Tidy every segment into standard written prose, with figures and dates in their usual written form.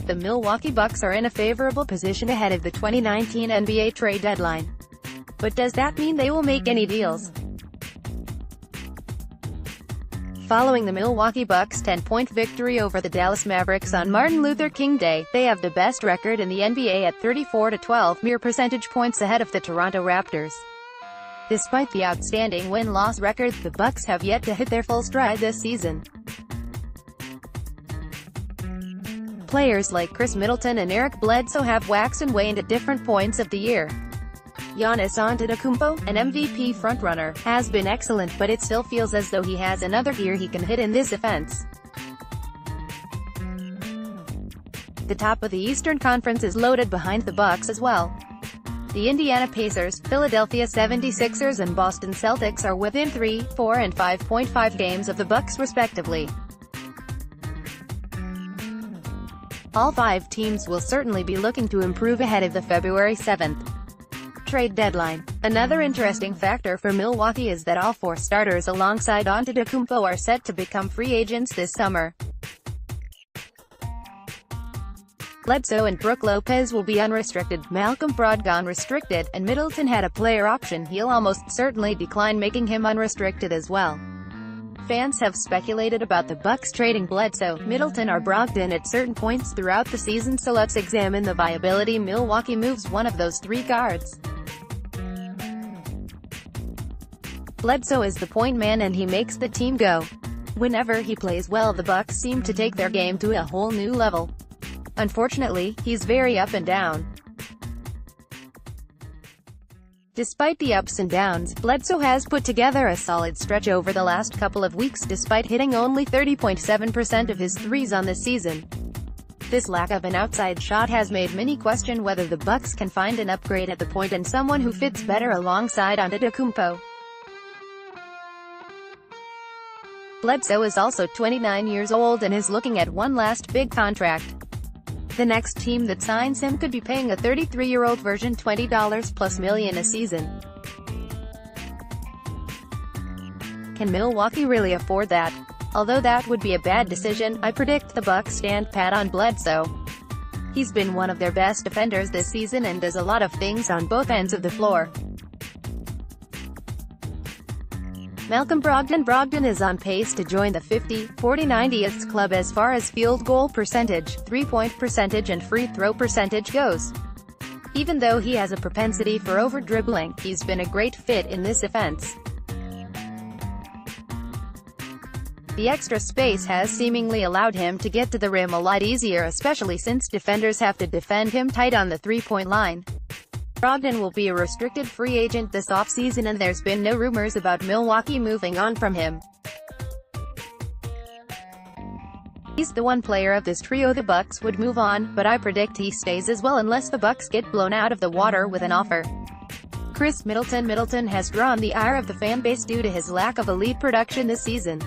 the Milwaukee Bucks are in a favorable position ahead of the 2019 NBA trade deadline. But does that mean they will make any deals? Following the Milwaukee Bucks' 10-point victory over the Dallas Mavericks on Martin Luther King Day, they have the best record in the NBA at 34-12, mere percentage points ahead of the Toronto Raptors. Despite the outstanding win-loss record, the Bucks have yet to hit their full stride this season. Players like Khris Middleton and Bledsoe have waxed and waned at different points of the year. Giannis Antetokounmpo, an MVP frontrunner, has been excellent, but it still feels as though he has another gear he can hit in this offense. The top of the Eastern Conference is loaded behind the Bucks as well. The Indiana Pacers, Philadelphia 76ers and Boston Celtics are within 3, 4 and 5.5 games of the Bucks respectively. All 5 teams will certainly be looking to improve ahead of the February 7th trade deadline. Another interesting factor for Milwaukee is that all 4 starters alongside Antetokounmpo are set to become free agents this summer. Bledsoe and Brook Lopez will be unrestricted, Malcolm Brogdon restricted, and Middleton had a player option. He'll almost certainly decline, making him unrestricted as well. Fans have speculated about the Bucks trading Bledsoe, Middleton or Brogdon at certain points throughout the season, so let's examine the viability. Milwaukee moves one of those 3 guards. Bledsoe is the point man and he makes the team go. Whenever he plays well, the Bucks seem to take their game to a whole new level. Unfortunately, he's very up and down. Despite the ups and downs, Bledsoe has put together a solid stretch over the last couple of weeks despite hitting only 30.7% of his threes on the season. This lack of an outside shot has made many question whether the Bucks can find an upgrade at the point and someone who fits better alongside Antetokounmpo. Bledsoe is also 29 years old and is looking at one last big contract. The next team that signs him could be paying a 33-year-old version $20 plus million a season. Can Milwaukee really afford that? Although that would be a bad decision, I predict the Bucks stand pat on Bledsoe. He's been one of their best defenders this season and does a lot of things on both ends of the floor. Malcolm Brogdon is on pace to join the 50-40-90th club as far as field goal percentage, three-point percentage and free throw percentage goes. Even though he has a propensity for over-dribbling, he's been a great fit in this offense. The extra space has seemingly allowed him to get to the rim a lot easier, especially since defenders have to defend him tight on the three-point line. Brogdon will be a restricted free agent this offseason and there's been no rumors about Milwaukee moving on from him. He's the one player of this trio the Bucks would move on, but I predict he stays as well unless the Bucks get blown out of the water with an offer. Khris Middleton has drawn the ire of the fan base due to his lack of elite production this season.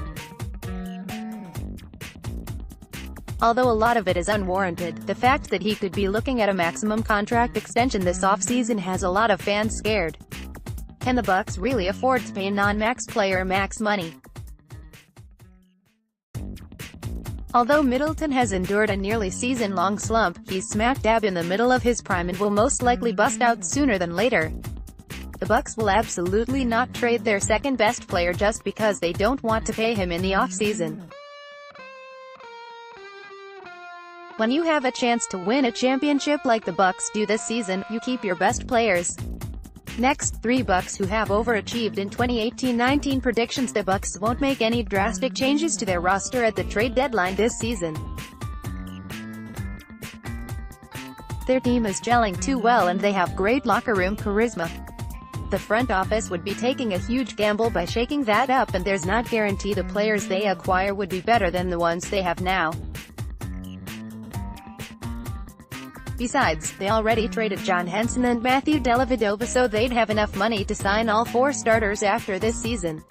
Although a lot of it is unwarranted, the fact that he could be looking at a maximum contract extension this offseason has a lot of fans scared. Can the Bucks really afford to pay a non-max player max money? Although Middleton has endured a nearly season-long slump, he's smack dab in the middle of his prime and will most likely bust out sooner than later. The Bucks will absolutely not trade their second-best player just because they don't want to pay him in the offseason. When you have a chance to win a championship like the Bucks do this season, you keep your best players. Next, 3 Bucks who have overachieved in 2018-19 predictions. The Bucks won't make any drastic changes to their roster at the trade deadline this season. Their team is gelling too well and they have great locker room charisma. The front office would be taking a huge gamble by shaking that up, and there's not guarantee the players they acquire would be better than the ones they have now. Besides, they already traded John Henson and Matthew Dellavedova, so they'd have enough money to sign all 4 starters after this season.